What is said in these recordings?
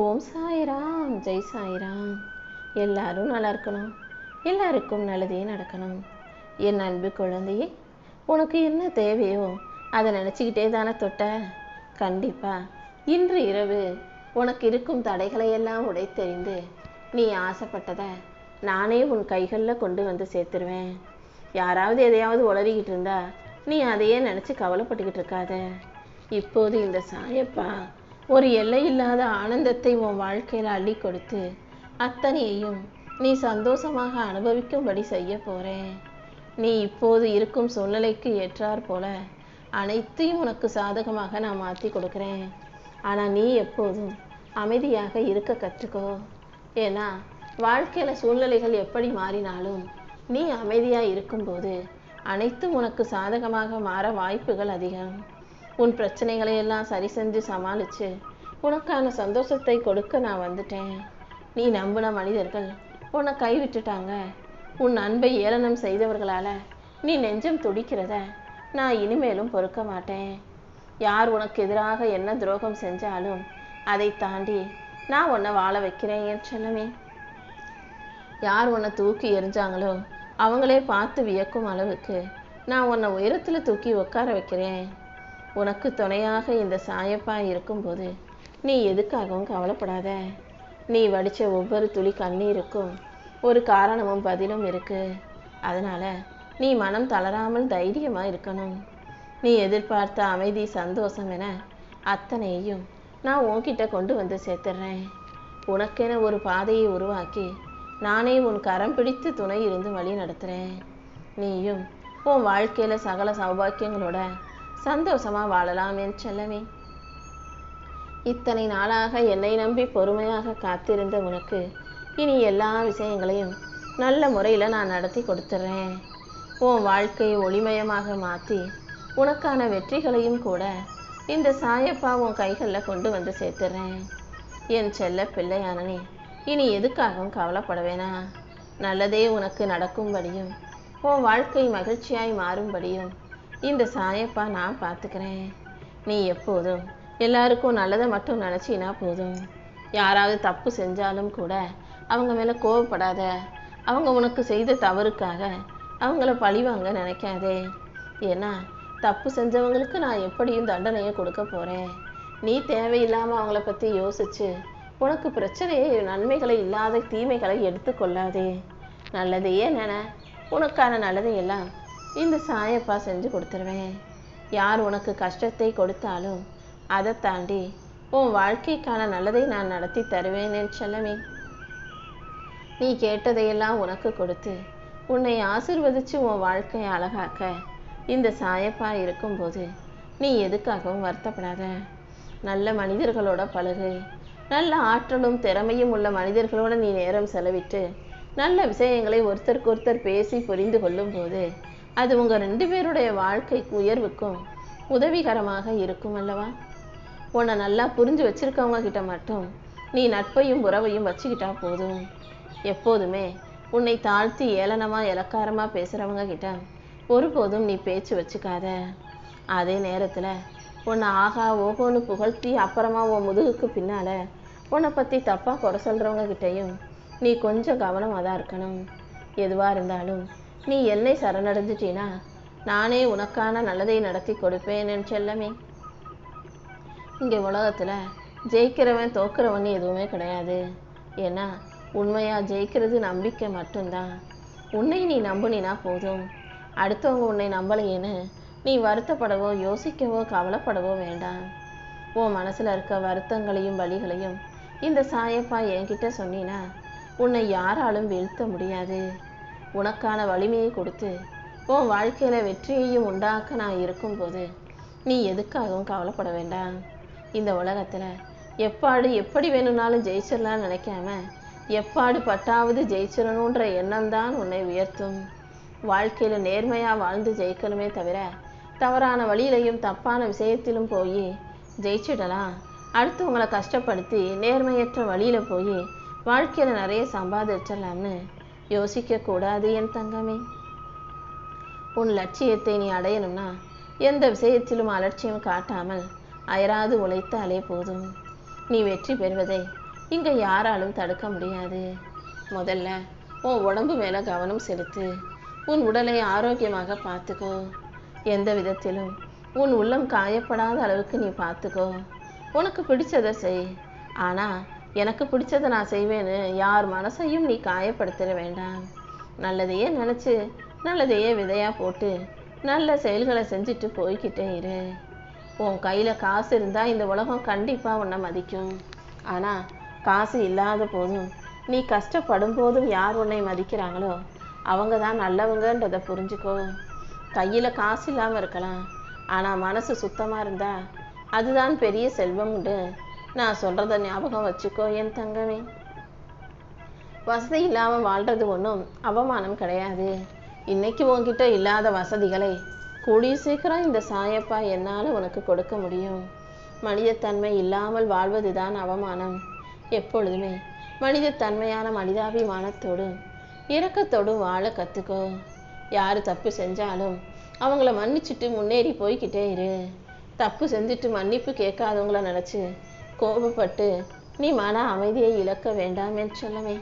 ஓம் சாய்ராம், ஜெய் சாய்ராம். எல்லாரும் நல்லா இருக்கணும், எல்லாருக்கும் நல்லதே நடக்கணும். என் அன்பு குழந்தையே, உனக்கு என்ன தேவையோ அதை நினச்சிக்கிட்டே தானே தொட்ட. கண்டிப்பா இன்று இரவு உனக்கு இருக்கும் தடைகளை எல்லாம் உடைத்தெறிந்து நீ ஆசைப்பட்டதை நானே உன் கைகளில் கொண்டு வந்து சேர்த்துருவேன். யாராவது எதையாவது உளறிக்கிட்டு இருந்தா நீ அதையே நினச்சி கவலைப்பட்டுக்கிட்டு இருக்காத. இப்போது இந்த சாயப்பா ஒரு எல்லையில்லாத ஆனந்தத்தை உன் வாழ்க்கையில் அள்ளி கொடுத்து அத்தனையையும் நீ சந்தோஷமாக அனுபவிக்கும்படி செய்ய போறேன். நீ இப்போது இருக்கும் சூழ்நிலைக்கு ஏற்றாற் போல அனைத்தையும் உனக்கு சாதகமாக நான் மாற்றி கொடுக்குறேன். ஆனால் நீ எப்போதும் அமைதியாக இருக்க கற்றுக்கோ. ஏன்னா வாழ்க்கையில் சூழ்நிலைகள் எப்படி மாறினாலும் நீ அமைதியாக இருக்கும்போது அனைத்தும் உனக்கு சாதகமாக மாற வாய்ப்புகள் அதிகம். உன் பிரச்சனைகளை எல்லாம் சரி செஞ்சு சமாளித்து உனக்கான சந்தோஷத்தை கொடுக்க நான் வந்துட்டேன். நீ நம்பின மனிதர்கள் உன்னை கைவிட்டுட்டாங்க. உன் அன்பை ஏளனம் செய்தவர்களால் நீ நெஞ்சம் துடிக்கிறத நான் இனிமேலும் பொறுக்க மாட்டேன். யார் உனக்கு எதிராக என்ன துரோகம் செஞ்சாலும் அதை தாண்டி நான் உன்னை வாழ வைக்கிறேன் என் செல்லமே. யார் உன்னை தூக்கி எறிஞ்சாங்களோ அவங்களே பார்த்து வியக்கும் அளவுக்கு நான் உன்னை உயரத்தில் தூக்கி உட்கார வைக்கிறேன். உனக்கு துணையாக இந்த சாயப்பா இருக்கும்போது நீ எதுக்காகவும் கவலைப்படாத. நீ வடித்த ஒவ்வொரு துளி கண்ணீருக்கும் ஒரு காரணமும் பதிலும் இருக்குது. அதனால் நீ மனம் தளராமல் தைரியமாக இருக்கணும். நீ எதிர்பார்த்த அமைதி, சந்தோஷம் என அத்தனையையும் நான் உன்கிட்ட கொண்டு வந்து சேர்த்துடுறேன். உனக்கென ஒரு பாதையை உருவாக்கி நானே உன் கரம் பிடித்து துணை இருந்து வழி நடத்துகிறேன். நீயும் உன் வாழ்க்கையில் சகல சௌபாக்கியங்களோட சந்தோஷமாக வாழலாம் என் செல்லமே. இத்தனை நாளாக என்னை நம்பி பொறுமையாக காத்திருந்த உனக்கு இனி எல்லா விஷயங்களையும் நல்ல முறையில் நான் நடத்தி கொடுத்துட்றேன். உன் வாழ்க்கையை ஒளிமயமாக மாற்றி உனக்கான வெற்றிகளையும் கூட இந்த சாயப்பா உன் கைகளில் கொண்டு வந்து சேர்த்துடுறேன். என் செல்ல பிள்ளையானனே, இனி எதுக்காகவும் கவலைப்பட வேணாம். நல்லதே உனக்கு நடக்கும்படியும் உன் வாழ்க்கை மகிழ்ச்சியாய் மாறும்படியும் இந்த சாயப்பா நான் பார்த்துக்கிறேன். நீ எப்போதும் எல்லாருக்கும் நல்லதை மட்டும் நினச்சினா போதும். யாராவது தப்பு செஞ்சாலும் கூட அவங்க மேலே கோவப்படாத. அவங்க உனக்கு செய்த தவறுக்காக அவங்கள பழிவாங்க நினைக்காதே. ஏன்னா தப்பு செஞ்சவங்களுக்கு நான் எப்படியும் தண்டனையை கொடுக்க போகிறேன். நீ தேவையில்லாமல் அவங்கள பற்றி யோசிச்சு உனக்கு பிரச்சனையை, நன்மைகளை இல்லாத தீமைகளை எடுத்துக்கொள்ளாதே. நல்லதையே உனக்கான நல்லதையெல்லாம் இந்த சாயப்பா செஞ்சு கொடுத்துருவேன். யார் உனக்கு கஷ்டத்தை கொடுத்தாலும் அதை தாண்டி உன் வாழ்க்கைக்கான நல்லதை நான் நடத்தி தருவேன் என் செல்லமே. நீ கேட்டதையெல்லாம் உனக்கு கொடுத்து உன்னை ஆசிர்வதித்து உன் வாழ்க்கையை அழகாக்க இந்த சாயப்பா இருக்கும்போது நீ எதுக்காகவும் வருத்தப்படாத. நல்ல மனிதர்களோட பழகு. நல்ல ஆற்றலும் திறமையும் உள்ள மனிதர்களோட நீ நேரம் செலவிட்டு நல்ல விஷயங்களை ஒருத்தருக்கு ஒருத்தர் பேசி புரிந்து கொள்ளும் போது அது உங்கள் 2 பேருடைய வாழ்க்கைக்கு உயர்வுக்கும் உதவிகரமாக இருக்கும் அல்லவா. உன்னை நல்லா புரிஞ்சு வச்சிருக்கவங்க கிட்ட மட்டும் நீ நட்பையும் உறவையும் வச்சுக்கிட்டா போதும். எப்போதுமே உன்னை தாழ்த்தி ஏளனமாக இலக்காரமாக பேசுகிறவங்க கிட்ட ஒருபோதும் நீ பேச்சு வச்சுக்காத. அதே நேரத்தில் உன்னை ஆகா ஓகோன்னு புகழ்த்தி அப்புறமா உன் முதுகுக்கு பின்னால் உன்னை பற்றி தப்பாக குறை சொல்கிறவங்க கிட்டையும் நீ கொஞ்சம் கவனமாக தான் இருக்கணும். எதுவாக இருந்தாலும் நீ என்னை சரணடைஞ்சிட்டினா நானே உனக்கான நல்லதை நடத்தி கொடுப்பேன் என் செல்லமே. இங்கே உலகத்தில் ஜெயிக்கிறவன் தோக்குறவன் எதுவுமே கிடையாது. ஏன்னா உண்மையாக ஜெயிக்கிறது நம்பிக்கை மட்டும்தான். உன்னை நீ நம்புனினா போதும். அடுத்தவங்க உன்னை நம்பலையேன்னு நீ வருத்தப்படவோ யோசிக்கவோ கவலைப்படவோ வேண்டாம். உன் மனசில் இருக்க வருத்தங்களையும் வலிகளையும் இந்த சாயப்பா என்கிட்ட சொன்னினா உன்னை யாராலும் வீழ்த்த முடியாது. உனக்கான வலிமையை கொடுத்து உன் வாழ்க்கையில் வெற்றியையும் உண்டாக்க நான் இருக்கும்போது நீ எதுக்காகவும் கவலைப்பட வேண்டாம். இந்த உலகத்தில் எப்பாடு எப்படி வேணும்னாலும் ஜெயிச்சிடலான்னு நினைக்காம எப்பாடு பட்டாவது ஜெயிச்சிடணுன்ற எண்ணம் தான் உன்னை உயர்த்தும். வாழ்க்கையில் நேர்மையாக வாழ்ந்து ஜெயிக்கணுமே தவிர தவறான வழியிலையும் தப்பான விஷயத்திலும் போய் ஜெயிச்சிடலாம். அடுத்தவங்களை கஷ்டப்படுத்தி நேர்மையற்ற வழியில் போய் வாழ்க்கையில் நிறைய சம்பாதிச்சிடலாம்னு யோசிக்கக்கூடாது என் தங்கமே. உன் லட்சியத்தை நீ அடையணும்னா எந்த விஷயத்திலும் அலட்சியம் காட்டாமல் அயராது உழைத்தாலே போதும். நீ வெற்றி பெறுவதை இங்கே யாராலும் தடுக்க முடியாது. முதல்ல உன் உடம்பு மேலே கவனம் செலுத்து. உன் உடலை ஆரோக்கியமாக பார்த்துக்கோ. எந்த விதத்திலும் உன் உள்ளம் காயப்படாத அளவுக்கு நீ பார்த்துக்கோ. உனக்கு பிடிச்சதை செய். ஆனால் எனக்கு பிடிச்சதை நான் செய்வேன்னு யார் மனசையும் நீ காயப்படுத்திட வேண்டாம். நல்லதையே நினச்சி நல்லதையே விதையாக போட்டு நல்ல செயல்களை செஞ்சுட்டு போய்கிட்டே இரு. உன் கையில் காசு இருந்தால் இந்த உலகம் கண்டிப்பாக உன்னை மதிக்கும். ஆனால் காசு இல்லாத போதும் நீ கஷ்டப்படும் போதும் யார் உன்னை மதிக்கிறாங்களோ அவங்க தான் நல்லவங்கன்றதை புரிஞ்சுக்கோ. கையில் காசு இல்லாமல் இருக்கலாம், ஆனால் மனசு சுத்தமாக இருந்தால் அதுதான் பெரிய செல்வம் உண்டு. நான் சொல்கிறத ஞாபகம் வச்சுக்கோ என் தங்கமே. வசதி இல்லாமல் வாழ்கிறது ஒன்றும் அவமானம் கிடையாது. இன்னைக்கு உன்கிட்ட இல்லாத வசதிகளை கூடிய சீக்கிரம் இந்த சாயப்பா என்னால் உனக்கு கொடுக்க முடியும். மனிதத்தன்மை இல்லாமல் வாழ்வது தான் அவமானம். எப்பொழுதுமே மனிதத்தன்மையான மனிதாபிமானத்தோடும் இரக்கத்தோடும் வாழ கற்றுக்கோ. யார் தப்பு செஞ்சாலும் அவங்கள மன்னிச்சுட்டு முன்னேறி போய்கிட்டே இரு. தப்பு செஞ்சுட்டு மன்னிப்பு கேட்காதவங்கள நினச்சி கோபப்பட்டு நீ மன அமைதியை இழக்க வேண்டாம் என்று சொல்லவே.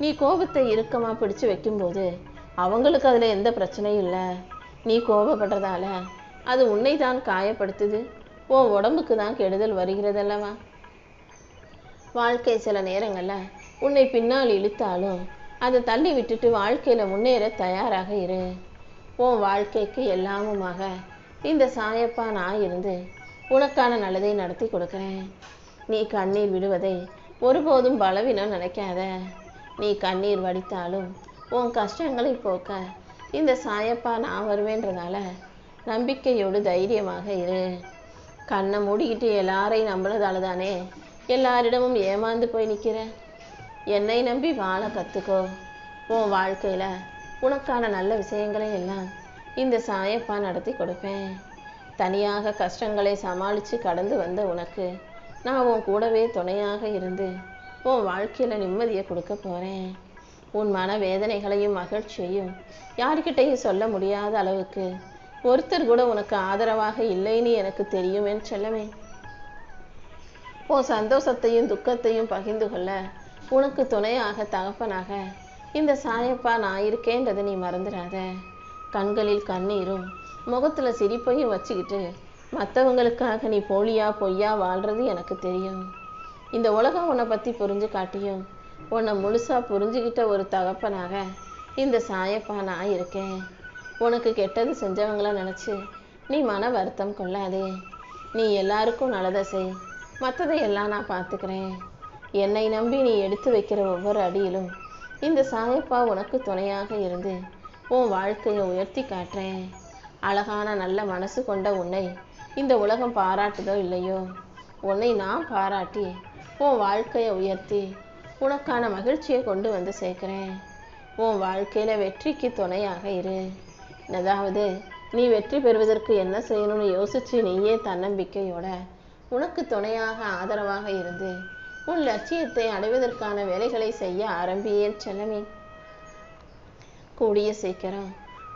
நீ கோபத்தை இறுக்கமாக பிடிச்சு வைக்கும்போது அவங்களுக்கு அதில் எந்த பிரச்சனையும் இல்லை. நீ கோபப்படுறதால அது உன்னை தான் காயப்படுத்துது. உன் உடம்புக்கு தான் கெடுதல் வருகிறதல்லவா. வாழ்க்கை சில நேரங்களில் உன்னை பின்னால் இழுத்தாலும் அதை தள்ளி விட்டுட்டு வாழ்க்கையில் முன்னேற தயாராக இரு. உன் வாழ்க்கைக்கு எல்லாமுமாக இந்த சாயப்பா நான் இருந்து உனக்கான நல்லதை நடத்தி கொடுக்குறேன். நீ கண்ணீர் விடுவதை ஒருபோதும் பலவீனம் நினைக்காத. நீ கண்ணீர் வடித்தாலும் உன் கஷ்டங்களை போக்க இந்த சாயப்பா நான் வருவேன்றதால நம்பிக்கையோடு தைரியமாக இரு. கண்ணை மூடிக்கிட்டு எல்லாரையும் நம்பினதால தானே எல்லாரிடமும் ஏமாந்து போய் நிற்கிற. என்னை நம்பி வாழ கற்றுக்கோ. உன் வாழ்க்கையில் உனக்கான நல்ல விஷயங்களை எல்லாம் இந்த சாயப்பா நடத்தி கொடுப்பேன். தனியாக கஷ்டங்களை சமாளித்து கடந்து வந்த உனக்கு நான் உன் கூடவே துணையாக இருந்து உன் வாழ்க்கையில் நிம்மதியை கொடுக்க போகிறேன். உன் மன வேதனைகளையும் மகிழ்ச்சியையும் யார்கிட்டையும் சொல்ல முடியாத அளவுக்கு ஒருத்தர் கூட உனக்கு ஆதரவாக இல்லைன்னு எனக்கு தெரியும் என் செல்லமே. உன் சந்தோஷத்தையும் துக்கத்தையும் பகிர்ந்து கொள்ள உனக்கு துணையாக தகப்பனாக இந்த சாயப்பா நான் இருக்கேன்றதை நீ மறந்துடாத. கண்களில் கண்ணீரும் முகத்தில் சிரிப்பையும் வச்சுக்கிட்டு மற்றவங்களுக்காக நீ போலியா பொய்யா வாழ்கிறது எனக்கு தெரியும். இந்த உலகம் உன்னை பற்றி புரிஞ்சு காட்டியும் உன்னை முழுசாக புரிஞ்சுக்கிட்ட ஒரு தகப்பனாக இந்த சாயப்பா நான் இருக்கேன். உனக்கு கெட்டது செஞ்சவங்கள நினச்சி நீ மன வருத்தம் கொள்ளாதே. நீ எல்லாருக்கும் நல்லதை செய், மற்றதையெல்லாம் நான் பார்த்துக்கிறேன். என்னை நம்பி நீ எடுத்து வைக்கிற ஒவ்வொரு அடியிலும் இந்த சாயப்பா உனக்கு துணையாக இருந்து உன் வாழ்க்கையை உயர்த்தி காட்டுறேன். அழகான நல்ல மனசு கொண்ட உன்னை இந்த உலகம் பாராட்டுதோ இல்லையோ, உன்னை நான் பாராட்டி உன் வாழ்க்கையை உயர்த்தி உனக்கான மகிழ்ச்சியை கொண்டு வந்து சேர்க்குறேன். உன் வாழ்க்கையில் வெற்றிக்கு துணையாக இரு. அதாவது நீ வெற்றி பெறுவதற்கு என்ன செய்யணும்னு யோசித்து நீயே தன்னம்பிக்கையோட உனக்கு துணையாக ஆதரவாக இருந்து உன் லட்சியத்தை அடைவதற்கான வேலைகளை செய்ய ஆரம்பியேன் செல்லமே. கூடிய சீக்கிரம்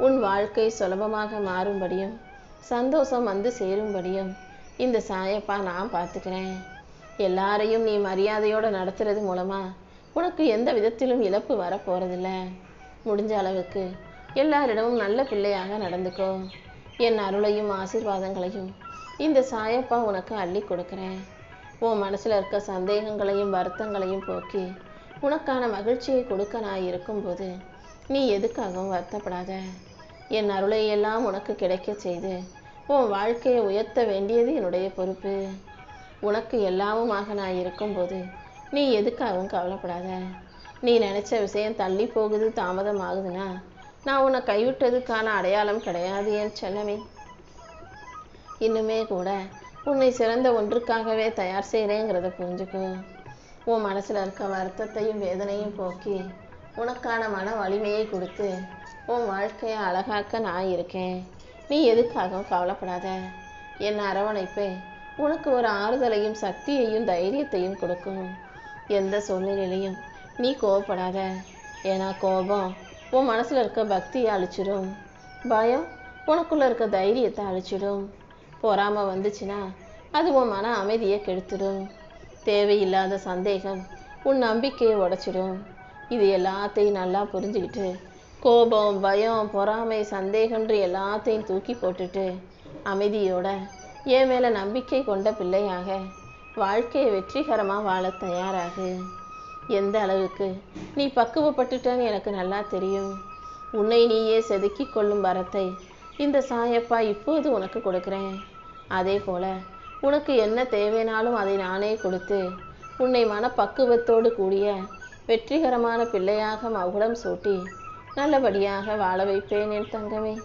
உன் வாழ்க்கை சுலபமாக மாறும்படியும் சந்தோஷம் வந்து சேரும்படியும் இந்த சாயப்பா நான் பார்த்துக்கிறேன். எல்லாரையும் நீ மரியாதையோடு நடத்துறது மூலமாக உனக்கு எந்த விதத்திலும் இழப்பு வரப்போகிறதில்ல. முடிஞ்ச அளவுக்கு எல்லாரிடமும் நல்ல பிள்ளையாக நடந்துக்கோ. என் அருளையும் ஆசீர்வாதங்களையும் இந்த சாயப்பா உனக்கு அள்ளி கொடுக்குறேன். உன் மனசில் இருக்க சந்தேகங்களையும் வருத்தங்களையும் போக்கி உனக்கான மகிழ்ச்சியை கொடுக்க நான் இருக்கும்போது நீ எதுக்காகவும் வருத்தப்படாத. என் அருளை எல்லாம் உனக்கு கிடைக்க செய்து உன் வாழ்க்கையை உயர்த்த வேண்டியது என்னுடைய பொறுப்பு. உனக்கு எல்லாமுமாக நான் இருக்கும்போது நீ எதுக்காகவும் கவலைப்படாத. நீ நினச்ச விஷயம் தள்ளி போகுது, தாமதம் ஆகுதுன்னா நான் உன்னை கைவிட்டதுக்கான அடையாளம் கிடையாது என் செல்லமே. இன்னுமே கூட உன்னை சிறந்த ஒன்றுக்காகவே தயார் செய்கிறேங்கிறத புரிஞ்சுக்கோ. உன் மனசில் இருக்க வருத்தத்தையும் வேதனையும் போக்கி உனக்கான மன வலிமையை கொடுத்து உன் வாழ்க்கையை அழகாக்க நான் இருக்கேன். நீ எதுக்காகவும் கவலைப்படாத. என் அரவணைப்பை உனக்கு ஒரு ஆறுதலையும் சக்தியையும் தைரியத்தையும் கொடுக்கும். எந்த சூழ்நிலையிலையும் நீ கோவப்படாத. ஏன்னா கோபம் உன் மனசில் இருக்க பக்தியை அழிச்சிடும். பயம் உனக்குள்ளே இருக்க தைரியத்தை அழிச்சிடும். பொறாமை வந்துச்சுன்னா அது உன் மன அமைதியை கெடுத்துடும். தேவையில்லாத சந்தேகம் உன் நம்பிக்கையை உடைச்சிடும். இது எல்லாத்தையும் நல்லா புரிஞ்சுக்கிட்டு கோபம், பயம், பொறாமை, சந்தேகம்ன்று எல்லாத்தையும் தூக்கி போட்டுட்டு அமைதியோட என் மேலே நம்பிக்கை கொண்ட பிள்ளையாக வாழ்க்கையை வெற்றிகரமாக வாழ தயாராகு. எந்த அளவுக்கு நீ பக்குவப்பட்டுட்டன்னு எனக்கு நல்லா தெரியும். உன்னை நீயே செதுக்கி கொள்ளும் வரத்தை இந்த சாயப்பா இப்போது உனக்கு கொடுக்குறேன். அதே போல் உனக்கு என்ன தேவைனாலும் அதை நானே கொடுத்து உன்னை மனப்பக்குவத்தோடு கூடிய வெற்றிகரமான பிள்ளையாக மகுடம் சூட்டி நல்லபடியாக வாழ வைப்பேன் என் தங்கமே.